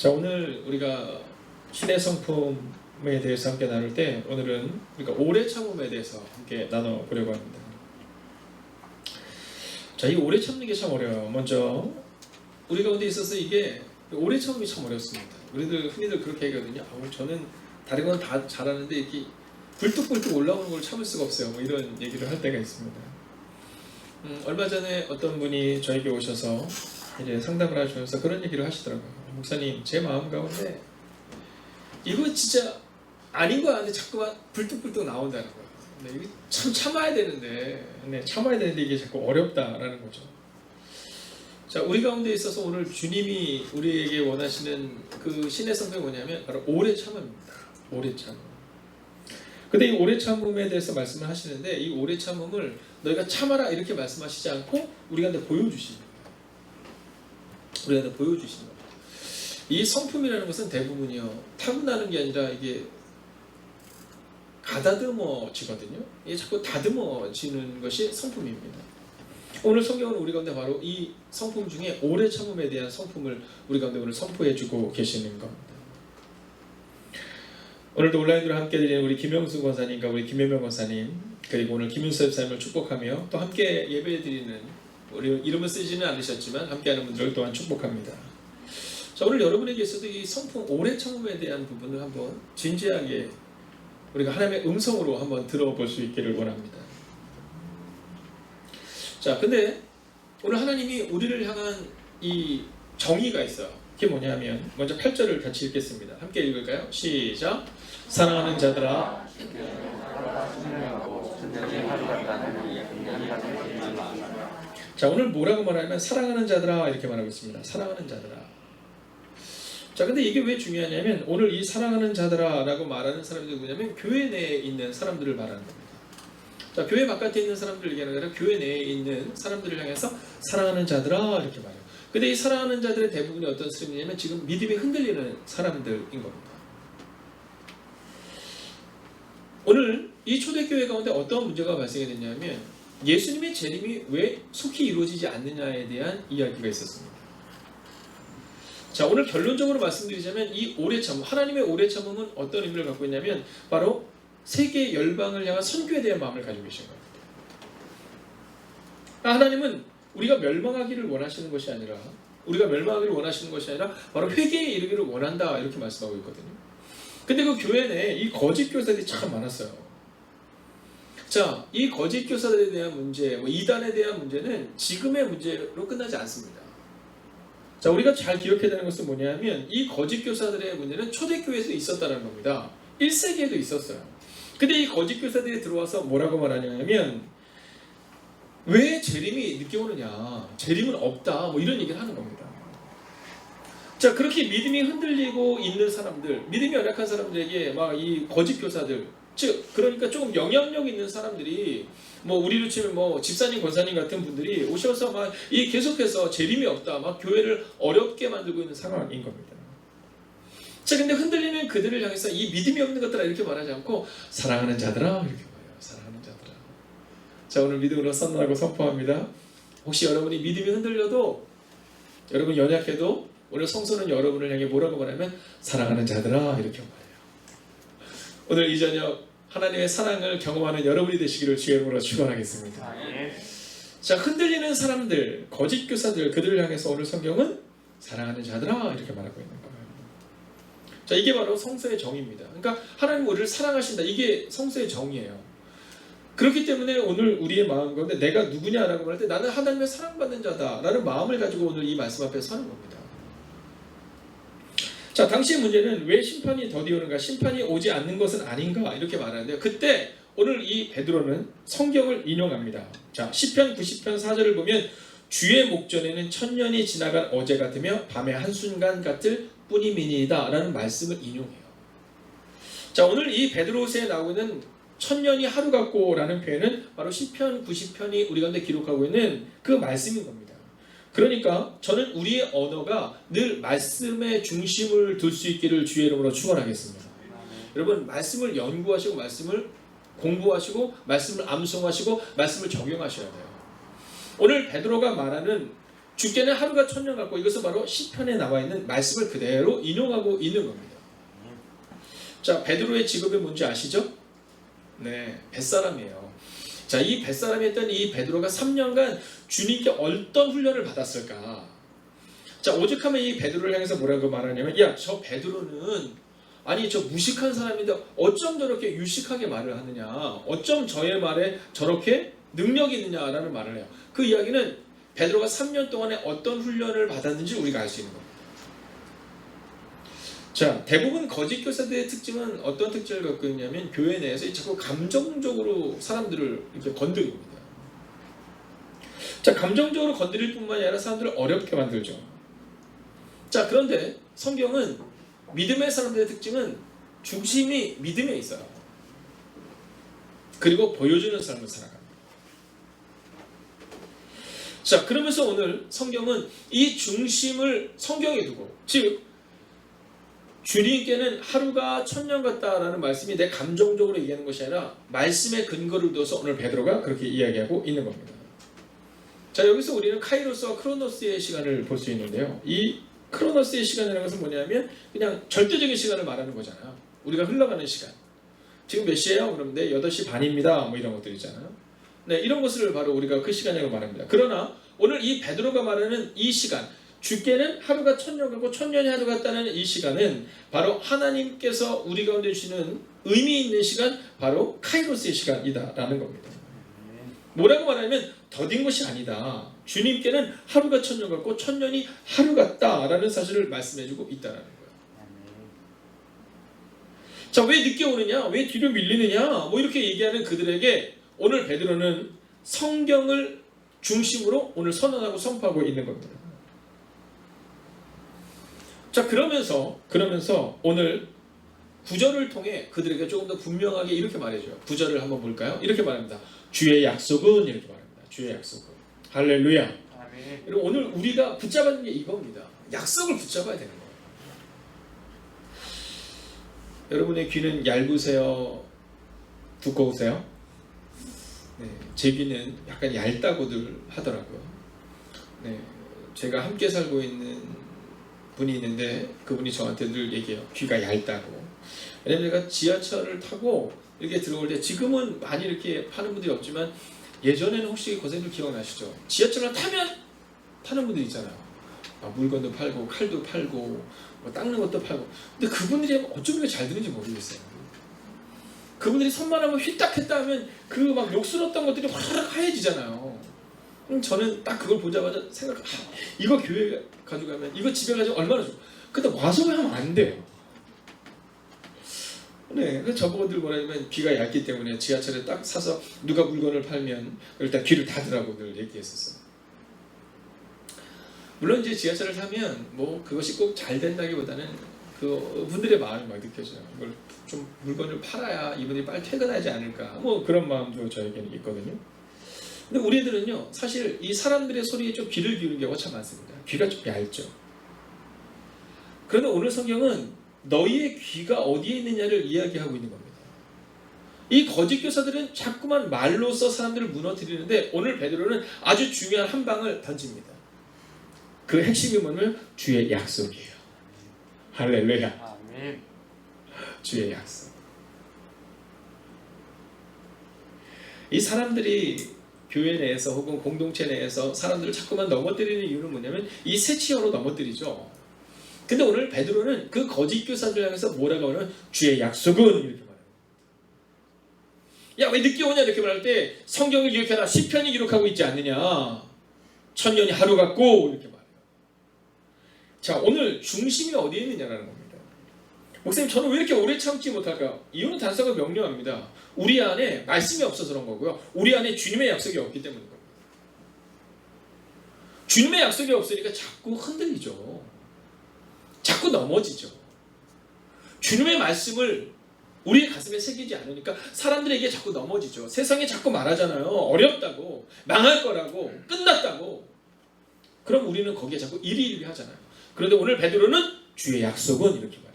자, 오늘 우리가 신의 성품에 대해서 함께 나눌 때 오늘은 우리가 오래 참음에 대해서 함께 나눠보려고 합니다. 자, 이 오래 참는 게 참 어려워요. 먼저 우리 가운데 있어서 이게 오래 참음이 참 어렵습니다. 우리들 흔히들 그렇게 얘기하거든요. 저는 다른 건 다 잘하는데 이렇게 굴뚝굴뚝 올라오는 걸 참을 수가 없어요. 뭐 이런 얘기를 할 때가 있습니다. 얼마 전에 어떤 분이 저에게 오셔서 이제 상담을 하시면서 그런 얘기를 하시더라고요. 목사님, 제 마음 가운데 이거 진짜 아닌 거 아닌데 자꾸만 불뚝불뚝 나온다는 거예요. 근데 이거 참 참아야 되는데, 이게 자꾸 어렵다라는 거죠. 자, 우리 가운데 있어서 오늘 주님이 우리에게 원하시는 그 신의 성품이 뭐냐면 바로 오래 참음입니다. 오래 참음. 근데 이 오래 참음에 대해서 말씀을 하시는데 이 오래 참음을 너희가 참아라 이렇게 말씀하시지 않고 우리 가운데 보여주십니다. 우리 가운데 보여주시는 겁니다. 이 성품이라는 것은 대부분이요, 타고나는 게 아니라 이게 가다듬어지거든요. 이게 자꾸 다듬어지는 것이 성품입니다. 오늘 성경은 우리 가운데 바로 이 성품 중에 오래 참음에 대한 성품을 우리 가운데 오늘 선포해주고 계시는 겁니다. 오늘도 온라인으로 함께 드리는 우리 김영수 권사님과 우리 김혜명 권사님, 그리고 오늘 김윤섭 집사님을 축복하며 또 함께 예배드리는, 우리 이름을 쓰지는 않으셨지만 함께하는 분들을 또한 축복합니다. 자, 오늘 여러분에게서도 이 성품 오래 참음에 대한 부분을 한번 진지하게 우리가 하나님의 음성으로 한번 들어볼 수 있기를 원합니다. 자, 근데 오늘 하나님이 우리를 향한 이 정의가 있어요. 그게 뭐냐면 먼저 8절을 같이 읽겠습니다. 함께 읽을까요? 시작. 사랑하는 자들아, 자, 오늘 뭐라고 말하냐면 사랑하는 자들아 이렇게 말하고 있습니다. 사랑하는 자들아. 자, 근데 이게 왜 중요하냐면 오늘 이 사랑하는 자들아 라고 말하는 사람들이 누구냐면 교회 내에 있는 사람들을 말하는 겁니다. 자, 교회 바깥에 있는 사람들을 얘기하는 게 아니라 교회 내에 있는 사람들을 향해서 사랑하는 자들아 이렇게 말해요. 근데 이 사랑하는 자들의 대부분이 어떤 사람이냐면 지금 믿음이 흔들리는 사람들인 겁니다. 오늘 이 초대교회 가운데 어떤 문제가 발생이 됐냐면 예수님의 재림이 왜 속히 이루어지지 않느냐에 대한 이야기가 있었습니다. 자, 오늘 결론적으로 말씀드리자면 이 오래 참음, 하나님의 오래 참음은 어떤 의미를 갖고 있냐면 바로 세계 열방을 향한 선교에 대한 마음을 가지고 계신 겁니다. 하나님은 우리가 멸망하기를 원하시는 것이 아니라 바로 회개에 이르기를 원한다 이렇게 말씀하고 있거든요. 근데 그 교회 내에 이 거짓 교사들이 참 많았어요. 자, 이 거짓 교사들에 대한 문제, 이단에 대한 문제는 지금의 문제로 끝나지 않습니다. 자, 우리가 잘 기억해야 되는 것은 뭐냐면 이 거짓 교사들의 문제는 초대교회에서 있었다는 겁니다. 1세기에도 있었어요. 근데 이 거짓 교사들이 들어와서 뭐라고 말하냐면 왜 재림이 늦게 오느냐, 재림은 없다, 이런 얘기를 하는 겁니다. 자, 그렇게 믿음이 흔들리고 있는 사람들, 믿음이 연약한 사람들에게 막 이 거짓 교사들, 즉 그러니까 조금 영향력 있는 사람들이 우리로 치면 집사님, 권사님 같은 분들이 오셔서 막 이 계속해서 재림이 없다, 막 교회를 어렵게 만들고 있는 상황인 겁니다. 자, 근데 흔들리는 그들을 향해서 이 믿음이 없는 것들아 이렇게 말하지 않고 사랑하는 자들아 이렇게 말해요. 사랑하는 자들아. 자, 오늘 믿음으로 선언하고 선포합니다. 혹시 여러분이 믿음이 흔들려도, 여러분 연약해도 오늘 성소는 여러분을 향해 뭐라고 말하면 사랑하는 자들아 이렇게 말해요. 오늘 이 저녁 하나님의 사랑을 경험하는 여러분이 되시기를 주의 이름으로 축원하겠습니다. 자, 흔들리는 사람들, 거짓 교사들, 그들을 향해서 오늘 성경은 사랑하는 자들아 이렇게 말하고 있는 거예요. 자, 이게 바로 성서의 정의입니다. 그러니까 하나님 우리를 사랑하신다, 이게 성서의 정의예요. 그렇기 때문에 오늘 우리의 마음 가운데 내가 누구냐라고 말할 때 나는 하나님의 사랑받는 자다라는 마음을 가지고 오늘 이 말씀 앞에 서는 겁니다. 자, 당시의 문제는 왜 심판이 더디오는가, 심판이 오지 않는 것은 아닌가 이렇게 말하는데요. 그때 오늘 이 베드로는 성경을 인용합니다. 자, 시편 90편 4절을 보면 주의 목전에는 천년이 지나간 어제 같으며 밤의 한순간 같을 뿐이미니이다 라는 말씀을 인용해요. 자, 오늘 이 베드로서에 나오는 천년이 하루 같고 라는 표현은 바로 시편 90편이 우리 가운데 기록하고 있는 그 말씀인 겁니다. 그러니까 저는 우리의 언어가 늘 말씀의 중심을 둘 수 있기를 주의 이름으로 축원하겠습니다. 여러분, 말씀을 연구하시고 말씀을 공부하시고 말씀을 암송하시고 말씀을 적용하셔야 돼요. 오늘 베드로가 말하는 주께는 하루가 천년 같고, 이것은 바로 시편에 나와 있는 말씀을 그대로 인용하고 있는 겁니다. 자, 베드로의 직업이 뭔지 아시죠? 네, 뱃사람이에요. 자, 이 뱃사람이었던 이 베드로가 3년간 주님께 어떤 훈련을 받았을까? 자, 오죽하면 이 베드로를 향해서 뭐라고 말하냐면, 야, 저 베드로는 아니 저 무식한 사람인데 어쩜 저렇게 유식하게 말을 하느냐, 어쩜 저의 말에 저렇게 능력이 있느냐라는 말을 해요. 그 이야기는 베드로가 3년 동안에 어떤 훈련을 받았는지 우리가 알 수 있는 겁니다. 자, 대부분 거짓 교사들의 특징은 어떤 특징을 갖고 있냐면, 교회 내에서 자꾸 감정적으로 사람들을 이렇게 건드립니다. 자, 감정적으로 건드릴 뿐만이 아니라 사람들을 어렵게 만들죠. 자, 그런데 성경은 믿음의 사람들의 특징은 중심이 믿음에 있어요. 그리고 보여주는 삶을 살아갑니다. 자, 그러면서 오늘 성경은 이 중심을 성경에 두고, 즉 주님께는 하루가 천년 같다라는 말씀이 내 감정적으로 얘기하는 것이 아니라 말씀의 근거를 둬서 오늘 베드로가 그렇게 이야기하고 있는 겁니다. 자, 여기서 우리는 카이로스와 크로노스의 시간을 볼 수 있는데요. 이 크로노스의 시간이라는 것은 뭐냐면 그냥 절대적인 시간을 말하는 거잖아요. 우리가 흘러가는 시간. 지금 몇 시예요? 그럼 네, 8시 반입니다. 뭐 이런 것들 있잖아요. 네, 이런 것을 바로 우리가 그 시간이라고 말합니다. 그러나 오늘 이 베드로가 말하는 이 시간, 주께는 하루가 천년 같고 천년이 하루 같다는 이 시간은 바로 하나님께서 우리 가운데 주시는 의미 있는 시간, 바로 카이로스의 시간이다라는 겁니다. 뭐라고 말하면 더딘 것이 아니다. 주님께는 하루가 천년 같고 천년이 하루 같다라는 사실을 말씀해주고 있다는 거예요. 자, 왜 늦게 오느냐? 왜 뒤로 밀리느냐? 뭐 이렇게 얘기하는 그들에게 오늘 베드로는 성경을 중심으로 오늘 선언하고 선포하고 있는 겁니다. 자, 그러면서 오늘 구절을 통해 그들에게 조금 더 분명하게 이렇게 말해줘요. 구절을 한번 볼까요? 이렇게 말합니다. 주의 약속은, 이렇게 말합니다. 주의 약속은. 할렐루야. 아멘. 여러분, 오늘 우리가 붙잡아야 되는 게 이겁니다. 약속을 붙잡아야 되는 거예요. 여러분의 귀는 얇으세요? 두꺼우세요? 네, 제 귀는 약간 얇다고들 하더라고요. 네, 제가 함께 살고 있는 분이 있는데 그분이 저한테 늘 얘기해요. 귀가 얇다고. 왜냐면 제가 지하철을 타고 이렇게 들어올 때, 지금은 많이 이렇게 파는 분들이 없지만 예전에는 혹시 고생들 기억나시죠? 지하철을 타면 파는 분들 있잖아요. 물건도 팔고 칼도 팔고 뭐 닦는 것도 팔고. 근데 그분들이 어쩜 이렇게 잘 되는지 모르겠어요. 그분들이 손만 하면 휘딱했다 하면 그 막 욕스러웠던 것들이 확 하얘지잖아요. 저는 딱 그걸 보자마자 이거 교회 가져가면, 이거 집에 가지고 얼마나 좋아. 근데 와서 하면 안 돼요. 네, 그래서 저보고들 뭐라냐면 귀가 얇기 때문에 지하철에 딱 사서 누가 물건을 팔면 일단 귀를 닫으라고 늘 얘기했었어요. 물론 이제 지하철을 타면 뭐 그것이 꼭 잘 된다기보다는 그 분들의 마음이 막 느껴져요. 이걸 좀 물건을 팔아야 이분이 빨리 퇴근하지 않을까, 뭐 그런 마음도 저에게는 있거든요. 근데 우리들은요, 사실 이 사람들의 소리에 좀 귀를 기울이는 경우가 참 많습니다. 귀가 좀 얇죠. 그런데 오늘 성경은 너희의 귀가 어디에 있느냐를 이야기하고 있는 겁니다. 이 거짓 교사들은 자꾸만 말로써 사람들을 무너뜨리는데, 오늘 베드로는 아주 중요한 한 방을 던집니다. 그 핵심이 뭐냐면 주의 약속이에요. 할렐루야. 아멘. 주의 약속. 이 사람들이 교회 내에서 혹은 공동체 내에서 사람들을 자꾸만 넘어뜨리는 이유는 뭐냐면 이 세치어로 넘어뜨리죠. 근데 오늘 베드로는 그 거짓 교사들 향해서 뭐라고 하냐면 주의 약속은, 이렇게 말해요. 야, 왜 늦게 오냐 이렇게 말할 때 성경을 기록해라, 시편이 기록하고 있지 않느냐, 천년이 하루 같고, 이렇게 말해요. 자, 오늘 중심이 어디에 있느냐라는 겁니다. 목사님, 저는 왜 이렇게 오래 참지 못할까요? 이유는 단서가 명료합니다. 우리 안에 말씀이 없어서 그런 거고요. 우리 안에 주님의 약속이 없기 때문인 겁니다. 주님의 약속이 없으니까 자꾸 흔들리죠. 자꾸 넘어지죠. 주님의 말씀을 우리의 가슴에 새기지 않으니까 사람들에게 자꾸 넘어지죠. 세상에 자꾸 말하잖아요. 어렵다고, 망할 거라고, 끝났다고. 그럼 우리는 거기에 자꾸 이리이리 하잖아요. 그런데 오늘 베드로는 주의 약속은, 이렇게 말해요.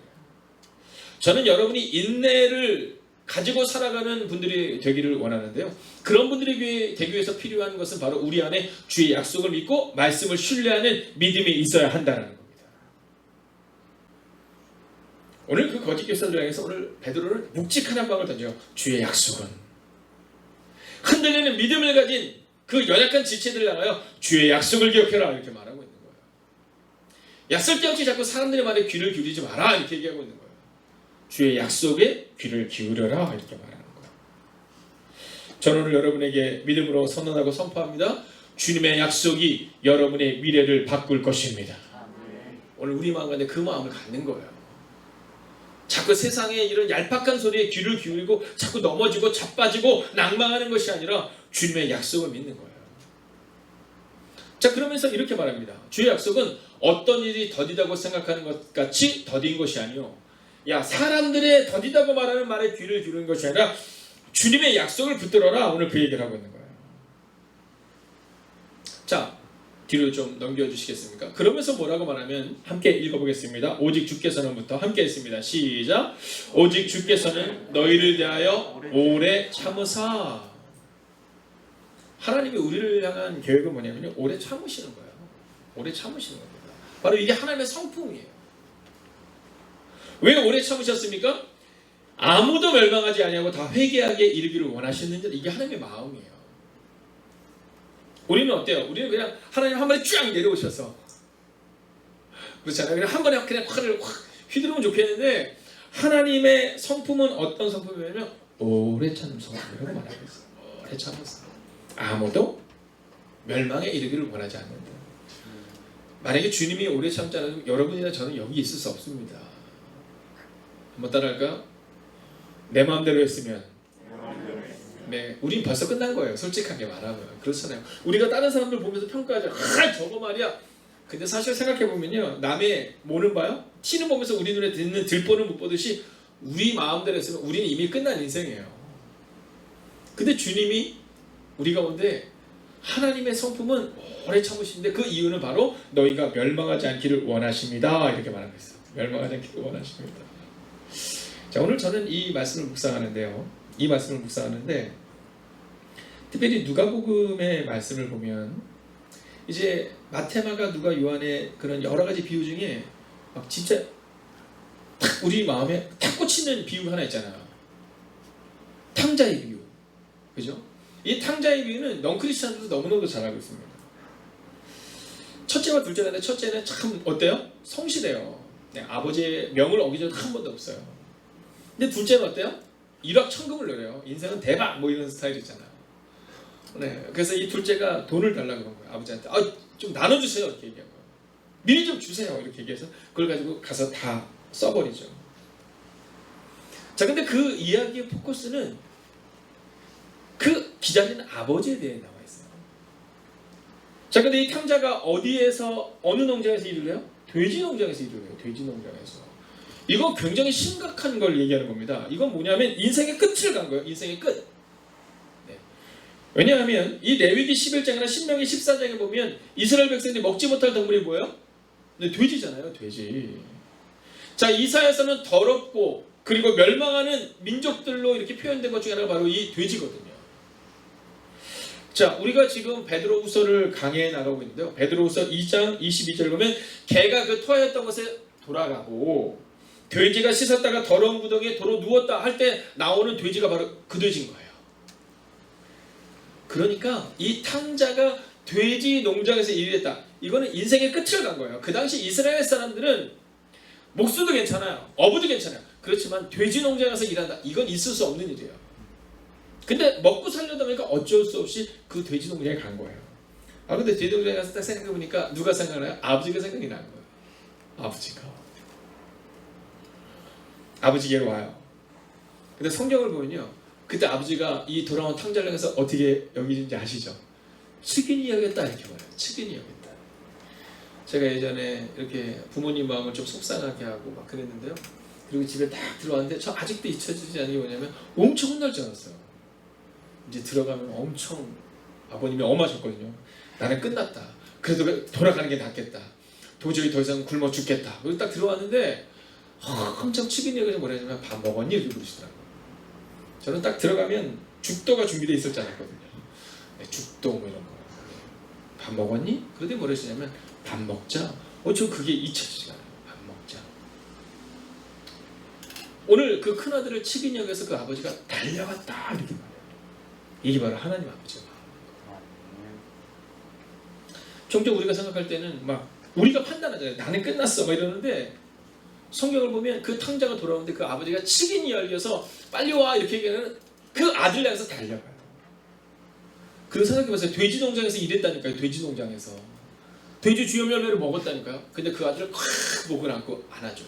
저는 여러분이 인내를 가지고 살아가는 분들이 되기를 원하는데요. 그런 분들이 되기 위해서 필요한 것은 바로 우리 안에 주의 약속을 믿고 말씀을 신뢰하는 믿음이 있어야 한다는 겁니다. 오늘 그 거짓 교사들 향해서 오늘 베드로는 묵직한 한 방을 던져요. 주의 약속은. 흔들리는 믿음을 가진 그 연약한 지체들을 향하여 주의 약속을 기억해라 이렇게 말하고 있는 거예요. 약속대 없이 자꾸 사람들의 말에 귀를 기울이지 마라 이렇게 얘기하고 있는 거예요. 주의 약속에 귀를 기울여라 이렇게 말하는 거예요. 저는 오늘 여러분에게 믿음으로 선언하고 선포합니다. 주님의 약속이 여러분의 미래를 바꿀 것입니다. 오늘 우리 마음 가운데 그 마음을 갖는 거예요. 자꾸 세상의 이런 얄팍한 소리에 귀를 기울이고 자꾸 넘어지고 자빠지고 낭망하는 것이 아니라 주님의 약속을 믿는 거예요. 자, 그러면서 이렇게 말합니다. 주의 약속은 어떤 일이 더디다고 생각하는 것 같이 더딘 것이 아니요. 야, 사람들의 더디다고 말하는 말에 귀를 기울이는 것이 아니라 주님의 약속을 붙들어라. 오늘 그 얘기를 하고 있는 거예요. 자, 뒤로 좀 넘겨주시겠습니까? 그러면서 뭐라고 말하면 함께 읽어보겠습니다. 오직 주께서는부터 함께 했습니다. 시작. 오직 주께서는 너희를 대하여 오래 참으사. 하나님이 우리를 향한 계획은 뭐냐면요, 오래 참으시는 거예요. 오래 참으시는 겁니다. 바로 이게 하나님의 성품이에요. 왜 오래 참으셨습니까? 아무도 멸망하지 아니하고 다 회개하게 이르기를 원하시는지, 이게 하나님의 마음이에요. 우리는 어때요? 우리는 그냥 하나님 한 번에 쫙 내려오셔서, 그렇잖아요. 그냥 한 번에 그냥 화를 확 휘두르면 좋겠는데, 하나님의 성품은 어떤 성품이냐면 오래 참는 성품이라고 말하고 있어요. 오래 참았어요. 아무도 멸망에 이르기를 원하지 않는다. 만약에 주님이 오래 참지 않으면 여러분이나 저는 여기 있을 수 없습니다. 한번 따라할까요? 내 마음대로 했으면, 네, 우린 벌써 끝난 거예요. 솔직하게 말하면. 그렇잖아요. 우리가 다른 사람들 보면서 평가하죠. 저거 말이야. 근데 사실 생각해보면요, 남의 뭐는 봐요? 티는 보면서 우리 눈에 드는 들보는 못 보듯이 우리 마음대로 했으면 우리는 이미 끝난 인생이에요. 근데 주님이 우리 가운데 하나님의 성품은 오래 참으시는데, 그 이유는 바로 너희가 멸망하지 않기를 원하십니다. 이렇게 말하고 있어요. 멸망하지 않기를 원하십니다. 자, 오늘 저는 이 말씀을 묵상하는데요. 이 말씀을 묵상하는데, 특별히 누가복음의 말씀을 보면 이제 마태마가 누가 요한의 그런 여러 가지 비유 중에 막 진짜 탁 우리 마음에 탁 꽂히는 비유가 하나 있잖아요. 탕자의 비유. 그죠? 이 탕자의 비유는 넌크리스찬들도 너무너무 잘 알고 있습니다. 첫째와 둘째가 있는데 첫째는 참 어때요? 성실해요. 네, 아버지의 명을 어긴 적 한 번도 없어요. 근데 둘째는 어때요? 일확천금을 노려요. 인생은 대박 뭐 이런 스타일 있잖아요. 네, 그래서 이 둘째가 돈을 달라고 그런 거예요. 아버지한테. 좀 나눠주세요 이렇게 얘기한 거예요. 미리 좀 주세요 이렇게 얘기해서 그걸 가지고 가서 다 써버리죠. 자, 근데 그 이야기의 포커스는 그 기자는 아버지에 대해 나와 있어요. 자, 근데 이 탕자가 어디에서, 어느 농장에서 일을 해요? 돼지 농장에서 일을 해요. 돼지 농장에서. 이거 굉장히 심각한 걸 얘기하는 겁니다. 이건 뭐냐면 인생의 끝을 간 거예요. 인생의 끝. 네. 왜냐하면 이 레위기 11장이나 신명기 14장에 보면 이스라엘 백성들이 먹지 못할 동물이 뭐예요? 네, 돼지잖아요. 돼지. 자, 이사야서는 더럽고 그리고 멸망하는 민족들로 이렇게 표현된 것 중에 하나가 바로 이 돼지거든요. 자, 우리가 지금 베드로후서를 강해해 나가고 있는데요. 베드로후서 2장 22절 보면 개가 그 토하였던 것에 돌아가고 돼지가 씻었다가 더러운 구덩이에 도로 누웠다 할 때 나오는 돼지가 바로 그 돼지인 거예요. 그러니까 이 탕자가 돼지 농장에서 일을 했다. 이거는 인생의 끝을 간 거예요. 그 당시 이스라엘 사람들은 목수도 괜찮아요. 어부도 괜찮아요. 그렇지만 돼지 농장에서 일한다. 이건 있을 수 없는 일이에요. 근데 먹고 살려다 보니까 어쩔 수 없이 그 돼지 농장에 간 거예요. 근데 돼지 농장에 가서 딱 생각해보니까 누가 생각나요? 아버지가 생각이 나는 거예요. 아버지께로 와요. 근데 성경을 보면요, 그때 아버지가 이 돌아온 탕자를 향해서 어떻게 여기는지 아시죠? 측은히 여겼다 이렇게 말해요. 측은히 여겼다. 제가 예전에 이렇게 부모님 마음을 좀 속상하게 하고 막 그랬는데요. 그리고 집에 딱 들어왔는데 저 아직도 잊혀지지 않는 게 뭐냐면 엄청 혼날 줄 알았어요. 이제 들어가면 엄청 아버님이 엄하셨거든요. 나는 끝났다. 그래도 돌아가는 게 낫겠다. 도저히 더 이상 굶어 죽겠다. 그리고 딱 들어왔는데 엄청 치기니 여기서 뭐라 하냐면 밥 먹었니? 이렇게 그러시더라고요. 저는 딱 들어가면 죽도가 준비되어 있을 줄 알았거든요. 네, 죽도 뭐 이런 거. 밥 먹었니? 그런데 뭐라 하시냐면 밥 먹자. 저 그게 잊혀지지가 않아요. 밥 먹자. 오늘 그 큰아들을 치긴역에서 그 아버지가 달려갔다 이렇게 말해요. 이게 바로 하나님 아버지가 종종 우리가 생각할 때는 막 우리가 판단하잖아요. 나는 끝났어 막 이러는데 성경을 보면 그 탕자가 돌아오는데 그 아버지가 치긴이 열려서 빨리 와 이렇게 얘기하는 그 아들 향해서 달려가요. 그리고 생각해보세요. 돼지 농장에서 일했다니까요. 돼지 농장에서 돼지 주염 열매를 먹었다니까요. 근데 그 아들을 콱 목을 안고 안아줘.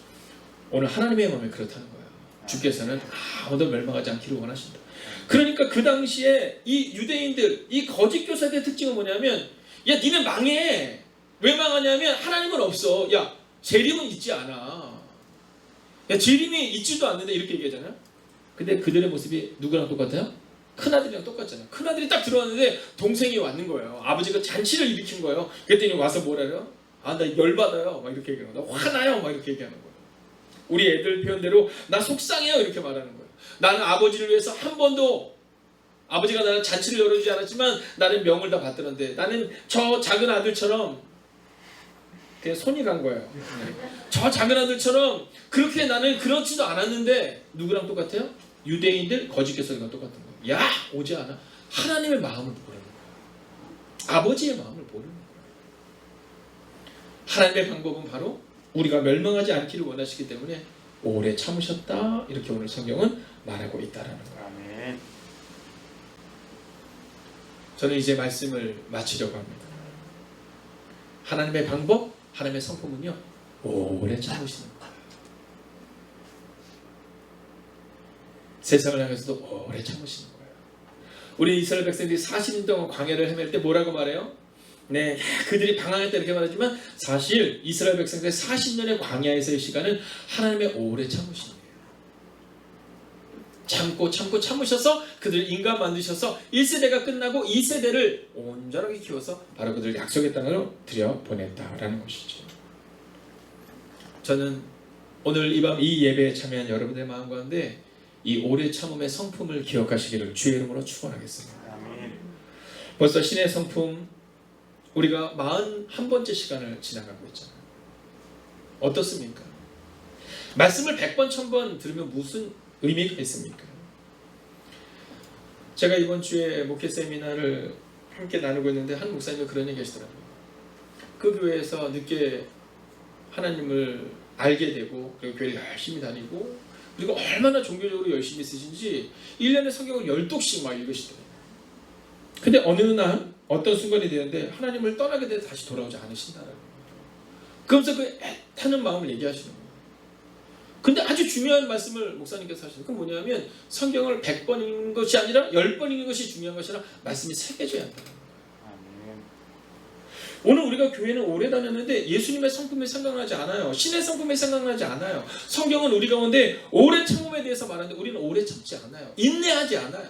오늘 하나님의 마음이 그렇다는 거예요. 주께서는 아무도 멸망하지 않기를 원하신다. 그러니까 그 당시에 이 유대인들, 이 거짓 교사들의 특징은 뭐냐면, 야 니네 망해. 왜 망하냐면 하나님은 없어. 야 재림은 있지 않아. 야 재림이 있지도 않는데 이렇게 얘기하잖아요. 근데 그들의 모습이 누구랑 똑같아요? 큰아들이랑 똑같잖아요. 큰아들이 딱 들어왔는데 동생이 왔는 거예요. 아버지가 잔치를 일으킨 거예요. 그랬더니 와서 뭐래요? 나 열받아요. 막 이렇게 얘기하는 거예요. 화나요. 막 이렇게 얘기하는 거예요. 우리 애들 표현대로 나 속상해요. 이렇게 말하는 거예요. 나는 아버지를 위해서 한 번도 아버지가 나는 잔치를 열어주지 않았지만 나는 명을 다 받들었는데 나는 저 작은 아들처럼 그냥 손이 간 거예요. 저 작은 아들처럼 그렇게 나는 그렇지도 않았는데 누구랑 똑같아요? 유대인들 거짓 교사들과 똑같은 거예요. 야 오지 않아. 하나님의 마음을 모르는 거예요. 아버지의 마음을 모르는 거예요. 하나님의 방법은 바로 우리가 멸망하지 않기를 원하시기 때문에 오래 참으셨다 이렇게 오늘 성경은 말하고 있다라는 거예요. 아멘. 저는 이제 말씀을 마치려고 합니다. 하나님의 방법, 하나님의 성품은요 오래 참으시는 거예요. 세상을 향해서도 오래 참으시는 거예요. 우리 이스라엘 백성들이 40년 동안 광야를 헤맬 때 뭐라고 말해요? 네, 그들이 방황했다 이렇게 말하지만 사실 이스라엘 백성들의 40년의 광야에서의 시간은 하나님의 오래 참으시는 거예요. 참으셔서 그들을 인간 만드셔서 1세대가 끝나고 2세대를 온전하게 키워서 바로 그들을 약속의 땅으로 들여보냈다라는 것이죠. 저는 오늘 이 밤 이 예배에 참여한 여러분들의 마음 가운데 이 오래 참음의 성품을 기억하시기를 주의 이름으로 축원하겠습니다. 벌써 신의 성품 우리가 41번째 시간을 지나가고 있잖아요. 어떻습니까? 말씀을 100번, 1000번 들으면 무슨 의미가 있습니까? 제가 이번 주에 목회 세미나를 함께 나누고 있는데 한 목사님이 그런 얘기 하시더라고요. 그 교회에서 늦게 하나님을 알게 되고 그리고 교회를 열심히 다니고 그리고 얼마나 종교적으로 열심히 쓰신지 1년에 성경을 12독씩 막 읽으시더라고요. 근데 어느 날 어떤 순간이 되는데 하나님을 떠나게 돼서 다시 돌아오지 않으신다라는 거예요. 그러면서 그 애타는 마음을 얘기하시는 거예요. 근데 아주 중요한 말씀을 목사님께서 하시는 건 뭐냐면 성경을 100번 읽는 것이 아니라 10번 읽는 것이 중요한 것이 아니라 말씀이 새겨져야 한다는 거예요. 오늘 우리가 교회는 오래 다녔는데 예수님의 성품이 생각나지 않아요. 신의 성품이 생각나지 않아요. 성경은 우리 가운데 오래 참음에 대해서 말하는데 우리는 오래 참지 않아요. 인내하지 않아요.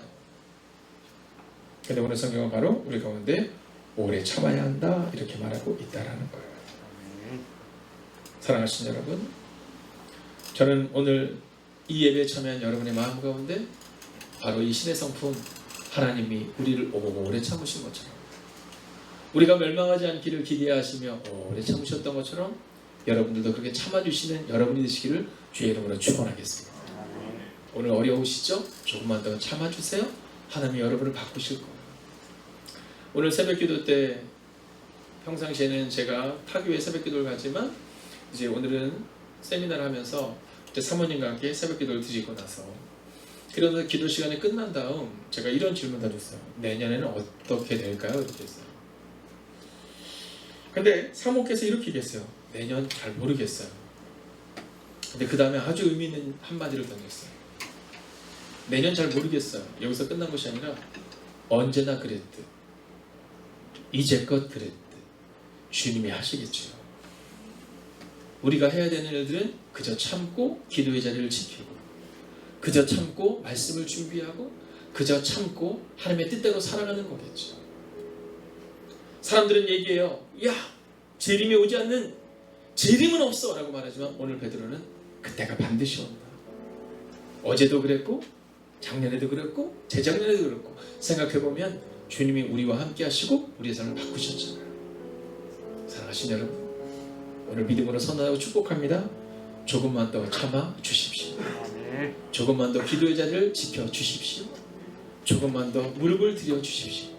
근데 오늘 성경은 바로 우리 가운데 오래 참아야 한다 이렇게 말하고 있다라는 거예요. 사랑하신 여러분, 저는 오늘 이 예배에 참여한 여러분의 마음 가운데 바로 이 신의 성품 하나님이 우리를 오래 참으신 것처럼 우리가 멸망하지 않기를 기대하시며 오래 참으셨던 것처럼 여러분들도 그렇게 참아주시는 여러분이 되시기를 주의 이름으로 축원하겠습니다. 오늘 어려우시죠? 조금만 더 참아주세요. 하나님이 여러분을 바꾸실 거예요. 오늘 새벽기도 때 평상시에는 제가 타교에 새벽기도를 가지만 이제 오늘은 세미나를 하면서 이제 사모님과 함께 새벽기도를 드리고 나서 그러면서 기도 시간이 끝난 다음 제가 이런 질문 던졌어요. 내년에는 어떻게 될까요? 이렇게 했어요. 근데 사모께서 이렇게 얘기했어요. 내년 잘 모르겠어요. 근데 그 다음에 아주 의미 있는 한마디를 던졌어요. 내년 잘 모르겠어요. 여기서 끝난 것이 아니라 언제나 그랬듯 이제껏 그랬듯 주님이 하시겠죠. 우리가 해야 되는 일들은 그저 참고 기도의 자리를 지키고 그저 참고 말씀을 준비하고 그저 참고 하나님의 뜻대로 살아가는 거겠죠. 사람들은 얘기해요. 야, 재림이 오지 않는 재림은 없어 라고 말하지만 오늘 베드로는 그때가 반드시 온다. 어제도 그랬고 작년에도 그랬고 재작년에도 그랬고 생각해보면 주님이 우리와 함께 하시고 우리의 삶을 바꾸셨잖아요. 사랑하신 여러분, 오늘 믿음으로 선언하고 축복합니다. 조금만 더 참아 주십시오. 조금만 더 기도의 자리를 지켜주십시오. 조금만 더 무릎을 들여 주십시오.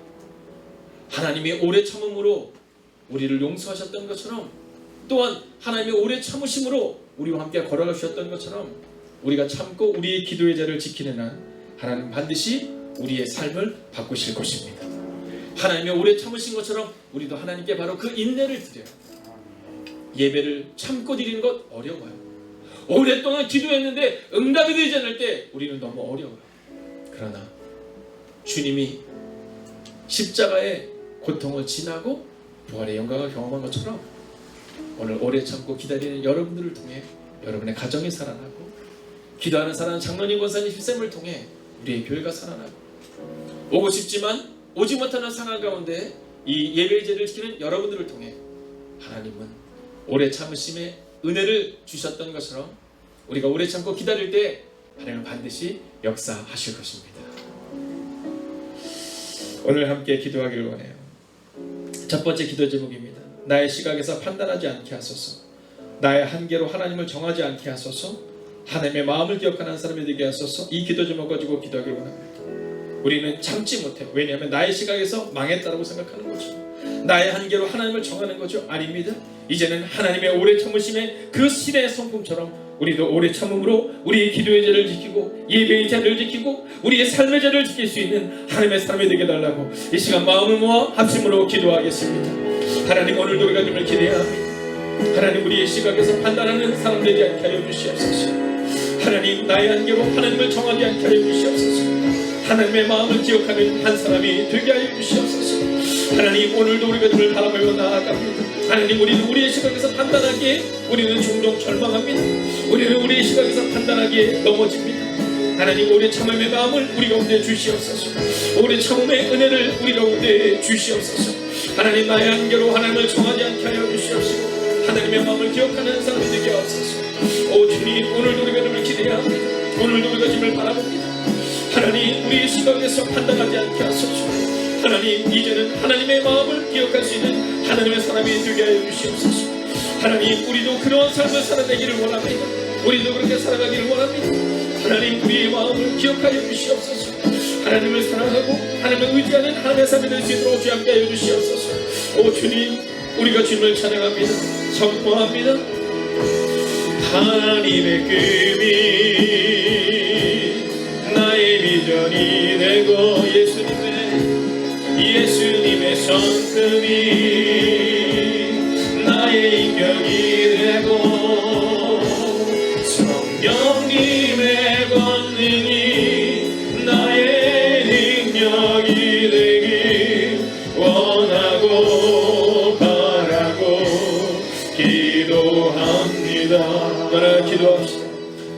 하나님이 오래 참음으로 우리를 용서하셨던 것처럼, 또한 하나님의 오래 참으심으로 우리와 함께 걸어가셨던 것처럼, 우리가 참고 우리의 기도의 자리를 지키는 한 하나님 반드시 우리의 삶을 바꾸실 것입니다. 하나님의 오래 참으신 것처럼 우리도 하나님께 바로 그 인내를 드려요. 예배를 참고 드리는 것 어려워요. 오랫동안 기도했는데 응답이 되지 않을 때 우리는 너무 어려워요. 그러나 주님이 십자가의 고통을 지나고 부활의 영광을 경험한 것처럼 오늘 오래 참고 기다리는 여러분들을 통해 여러분의 가정이 살아나고, 기도하는 사랑하는 장로님, 권사님, 집사님을 통해 우리의 교회가 살아나고, 오고 싶지만 오지 못하는 상황 가운데 이 예배의 제를 지키는 여러분들을 통해 하나님은 오래 참으심의 은혜를 주셨던 것처럼 우리가 오래 참고 기다릴 때 하나님은 반드시 역사하실 것입니다. 오늘 함께 기도하기를 원해요. 첫 번째 기도 제목입니다. 나의 시각에서 판단하지 않게 하소서. 나의 한계로 하나님을 정하지 않게 하소서. 하나님의 마음을 기억하는 사람이 되게 하소서. 이 기도 제목 가지고 기도하기를 원합니다. 우리는 참지 못해요. 왜냐하면 나의 시각에서 망했다고 생각하는 거죠. 나의 한계로 하나님을 정하는 거죠. 아닙니다. 이제는 하나님의 오래 참으심의 그 신의 성품처럼 우리도 오래 참음으로 우리의 기도의 자리를 지키고 예배의 자리를 지키고 우리의 삶의 자리를 지킬 수 있는 하나님의 사람이 되게 달라고 이 시간 마음을 모아 합심으로 기도하겠습니다. 하나님, 오늘도 우리가 주님을 기대합니다. 하나님, 우리의 시각에서 판단하는 사람 되지 않게 하여 주시옵소서. 하나님, 나의 한계로 하나님을 정하지 않게 하여 주시옵소서. 하나님의 마음을 기억하는 한 사람이 되게 하여 주시옵소서. 하나님, 오늘도 우리가 주를 바라보며 나아갑니다. 하나님, 우리는 우리의 시각에서 판단하기에 우리는 종종 절망합니다. 우리는 우리의 시각에서 판단하기에 넘어집니다. 하나님, 오래 참음의 마음을 우리 가운데 주시옵소서. 오래 참음의 은혜를 우리 가운데 주시옵소서. 하나님, 나의 한계로 하나님을 정하지 않게 하여 주시옵시고 하나님의 마음을 기억하는 사람이 되게 하옵소서. 오 주님, 오늘도 우리가 주를 기대합니다. 오늘도 우리가 주를 바라봅니다. 하나님, 우리의 시각에서 판단하지 않게 하소서. 하나님, 이제는 하나님의 마음을 기억할 수 있는 하나님의 사람이 되게 하여 주시옵소서. 하나님, 우리도 그런 삶을 살아내기를 원합니다. 우리도 그렇게 살아가기를 원합니다. 하나님, 우리의 마음을 기억하여 주시옵소서. 하나님을 사랑하고 하나님을 의지하는 하나님의 삶이 될 수 있도록 주 함께 하여 주시옵소서. 오 주님, 우리가 주님을 찬양합니다. 선포합니다. 하나님의 꿈이 나의 비전이 되고 예수님의 성품이 나의 인격이 되고 성령님의 권능이 나의 능력이 되길 원하고 바라고 기도합니다. 따라 기도합시다.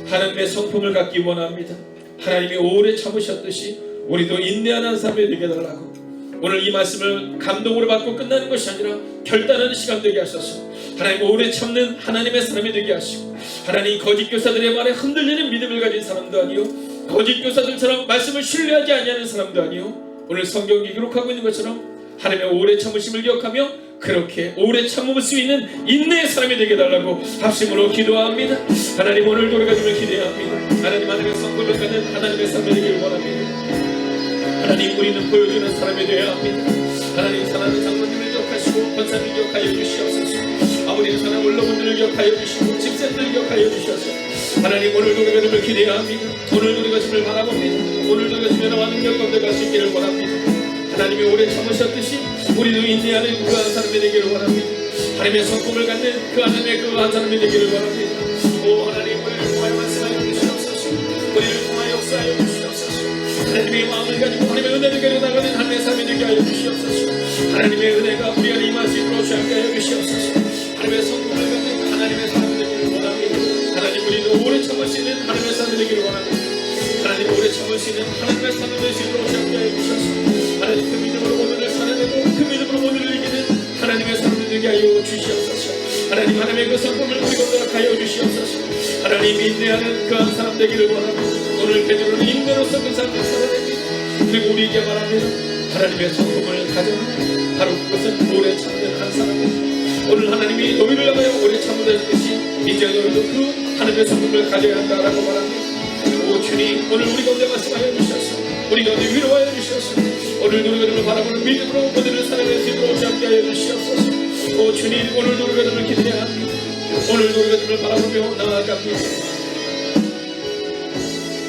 하나님의 성품을 갖기 원합니다. 하나님이 오래 참으셨듯이 우리도 인내하는 사람이 되게 달라고 오늘 이 말씀을 감동으로 받고 끝나는 것이 아니라 결단하는 시간 되게 하셔서 하나님 오래 참는 하나님의 사람이 되게 하시고, 하나님 거짓 교사들의 말에 흔들리는 믿음을 가진 사람도 아니요 거짓 교사들처럼 말씀을 신뢰하지 아니하는 사람도 아니요 오늘 성경이 기록하고 있는 것처럼 하나님의 오래 참으심을 기억하며 그렇게 오래 참을 수 있는 인내의 사람이 되게 달라고 합심으로 기도합니다. 하나님, 오늘도 우리가 주를 기대합니다. 하나님, 하나님의 성품을 가진 하나님의 사람이 되기를 원합니다. 하나님, 우리는 보여주는 사람이 되어야 합니다. 하나님, 사랑하는 장로님을 기억하시고 권사님을 기억하여 주시옵소서. 아버지, 사랑하는 원로분들을 기억하여 주시고 집사님을 기억하여 주셔서 하나님, 오늘도 우리가 주를 기대합니다. 오늘도 우리가 주를 바라봅니다. 오늘도 우리가 주의 나와 능력 가운데 갈 수 있기를 원합니다. 하나님이 오래 참으셨듯이 우리도 인내하는 그 한 사람이 되기를 원합니다. 하나님의 성품을 갖는 그 하나님의 그 한 사람이 되기를 원합니다. 오 하나님, 우리를 통하여 말씀하여 주시옵소서. 우리를 통하여 역사하여 주시옵소서. 하나님의 마음을 가지고 하나님의 은혜를 가지고 나가는 하나님의 삶이 되게 하여 주시옵소서. 하나님의 은혜가 우리 안에 임할 수 있도록 주함께 하여 주시옵소서. 하나님의 성품을 갖는 하나님의 삶이 되기를 원합니다. 하나님, 우리도 오래 참을 수 있는 하나님의 삶이 되기를 원합니다. 하나님, 오래 참을 수 있는 하나님의 삶이 될 수 있도록 주함께 하여 주시옵소서. 하나님, 그 믿음으로 오늘을 살아내고 그 믿음으로 오늘을 이기는 하나님의 삶이 되게 하여 주시옵소서. 하나님, 하나님의 그 성품을 우리 가운데 하여 주시옵소서. 하나님, 인내하는 그 한 사람 되기를 원합니다. 오늘 베드로는 인내로서 그 삶을 살아냅니다. 그리고 우리에게 말합니다. 하나님의 성품을 가져라. 바로 그것은 오래 참는 한 사람입니다. 오늘 하나님이 너희를 향하여 오래 참으셨듯이 이제 너희도 그 하나님의 성품을 가져야 한다라고 말합니다. 오 주님, 오늘 우리 가운데 말씀하여 주셔서 우리 가운데 위로하여 주셔서 오늘 우리가 바라보는 믿음으로 오늘을 살아낼 수 있도록 함께 하여 주시옵소서. 오 주님, 오늘도 우리가 늘 기대해야 합니다. 오늘도 우리가 늘 바라보며 나아갑니다.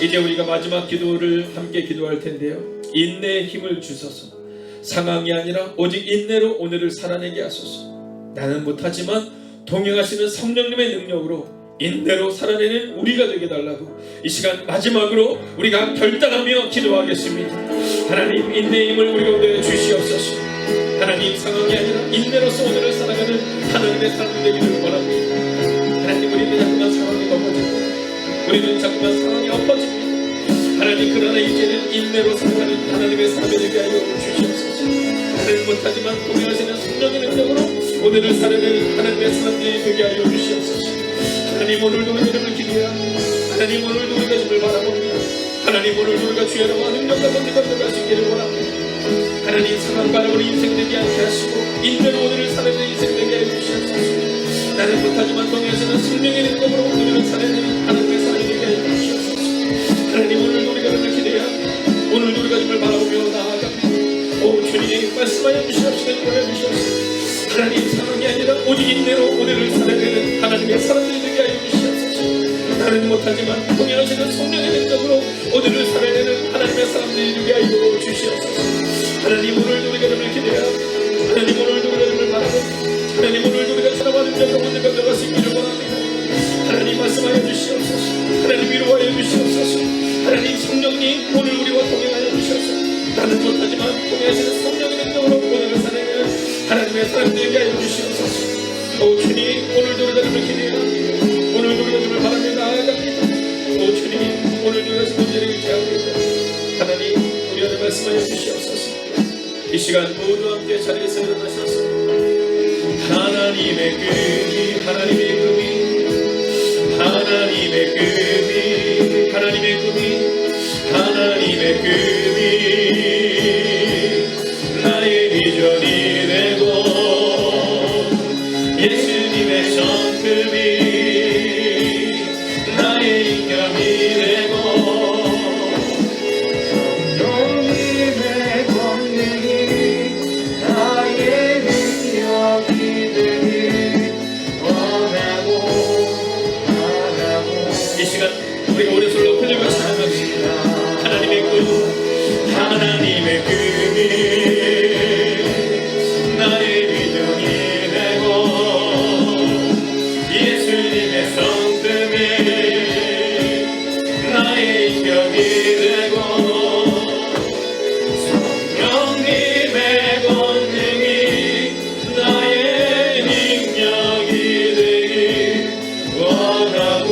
이제 우리가 마지막 기도를 함께 기도할 텐데요. 인내의 힘을 주소서. 상황이 아니라 오직 인내로 오늘을 살아내게 하소서. 나는 못하지만 동행하시는 성령님의 능력으로 인내로 살아내는 우리가 되게 달라고 이 시간 마지막으로 우리가 결단하며 기도하겠습니다. 하나님, 인내의 힘을 우리 가운데 주시옵소서. 하나님, 상황이 아니라 인내로서 오늘을 살아가는 하나님의 삶이 되기를 원합니다. 하나님, 우리는 자꾸만 상황이 넘어지고 우리는 자꾸만 상황이 엎어집니다. 하나님, 그러나 이제는 인내로 살아가는 하나님의 삶이 되게 하여 주시옵소서. 하나님, 못하지만 동행하시는 성령의 능력으로 오늘을 살아내는 하나님의 사람들이 되게 하여 주시옵소서. 하나님, 오늘도 우리를 기도해야 합니다. 하나님, 오늘도 우리가 주를 바라봅니다. 하나님, 오늘도 우리가 주의 이름과 능력과 권능과 들어갈 수 있기를 원합니다. 하나님, 상황 바라보는 인생 되게 않게 하시고 인내로 오늘을 살아내는 인생 되게 하여 주시옵소서. 나는 못하지만 동행하시는 성령의 능력으로 오늘을 살아내는 하나님의 사람이 되게 하여 주시옵소서. 하나님, 오늘도 우리가 주를 기도해야 합니다. 오늘도 우리가 주를 바라보며 나아갑니다. 오 주님, 말씀하여 주시옵시고 인도하여 주시옵소서. 하나님, 상황이 아니라 오직 인내로 오늘을 살아내는 하나님의 사람들이 되게 하여 주시옵소서. 나는 못하지만 동행하시는 성령의 능력으로 오늘을 살아내는 하나님의 사람들이 되게 하여 주시옵소서. 하나님, 오늘도 우리가 주를 기대해야 합니다. 하나님, 오늘도 우리가 주를 바라봅니다. 하나님, 오늘도 우리가 살아가는 자 가운데 들어갈 수 있기를 원합니다. 하나님, 말씀하여 주시옵소서. 하나님, 위로하여 주시옵소서. 하나님, 성령님, 오늘 우리와 동행하여 주시옵소서. 나는 못하지만 동행하시는 성령의 능력으로 오늘을 살아내는 하나님의 사람들에게 하여 주시옵소서. 오 주님, 오늘도 우리가 주를 기대해야 합니다. 오늘도 우리가 주를 바라며 나아갑니다. 오 주님, 오늘도 우리가 주 문제를 일치합니다. 하나님, 우리 안에 말씀하여 주시옵소서. 이 시간 모두 함께 자리에서 일어나셔서 하나님의 금이, 하나님의 금이, 하나님의 금이, 하나님의 금이, 하나님의 금이 나의 비전이 되고 예수님의 성금이 나의 인격이 되고 성령님의 권능이 나의 능력이 되길 원하고 이 시간 우리가 오래 솔로 풀리고 찬양합시다. 하나님의 금, 하나님의 금이 나의 비전이 되고 예수님의 성금이 나의 인격이 되고 성령님의 권능이 나의 능력이 되길 원하고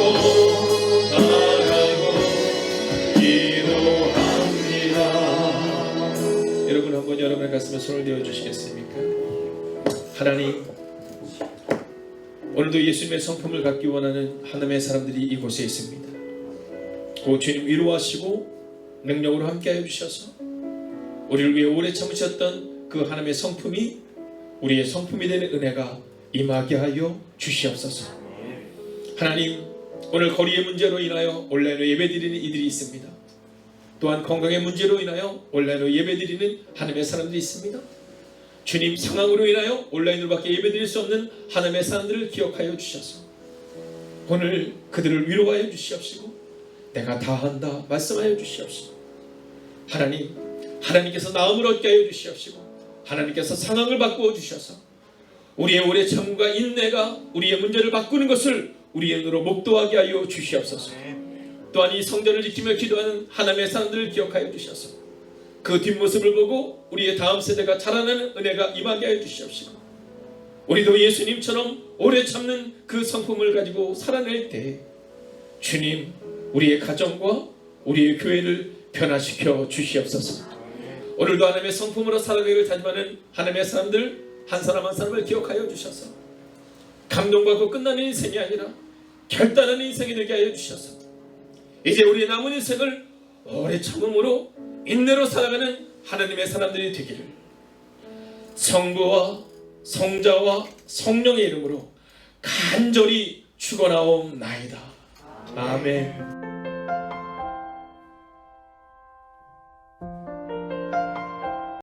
여러분 한번 여러분의 가슴에 손을 대어 주시겠습니까? 하나님, 오늘도 예수님의 성품을 갖기 원하는 하나님의 사람들이 이곳에 있습니다. 오 주님, 위로하시고 능력으로 함께하여 주셔서 우리를 위해 오래 참으셨던 그 하나님의 성품이 우리의 성품이 되는 은혜가 임하게 하여 주시옵소서. 하나님, 오늘 거리의 문제로 인하여 온라인으로 예배드리는 이들이 있습니다. 또한 건강의 문제로 인하여 온라인으로 예배드리는 하나님의 사람들이 있습니다. 주님, 상황으로 인하여 온라인으로밖에 예배드릴 수 없는 하나님의 사람들을 기억하여 주셔서 오늘 그들을 위로하여 주시옵시고 내가 다 한다 말씀하여 주시옵시고 하나님, 하나님께서 나음을 얻게 하여 주시옵시고 하나님께서 상황을 바꾸어 주셔서 우리의 오래 참음과 인내가 우리의 문제를 바꾸는 것을 우리의 눈으로 목도하게 하여 주시옵소서. 또한 이 성전을 지키며 기도하는 하나님의 사람들을 기억하여 주셔서 그 뒷모습을 보고 우리의 다음 세대가 자라나는 은혜가 임하게 하여 주시옵시고 우리도 예수님처럼 오래 참는 그 성품을 가지고 살아낼 때 주님, 우리의 가정과 우리의 교회를 변화시켜 주시옵소서. 오늘도 하나님의 성품으로 살아가기를 다짐하는 하나님의 사람들 한 사람 한 사람을 기억하여 주셔서 감동받고 끝나는 인생이 아니라 결단하는 인생이 되게 하여 주셔서 이제 우리의 남은 인생을 오래 참음으로 인내로 살아가는 하나님의 사람들이 되기를 성부와 성자와 성령의 이름으로 간절히 축원하옵나이다. 아멘.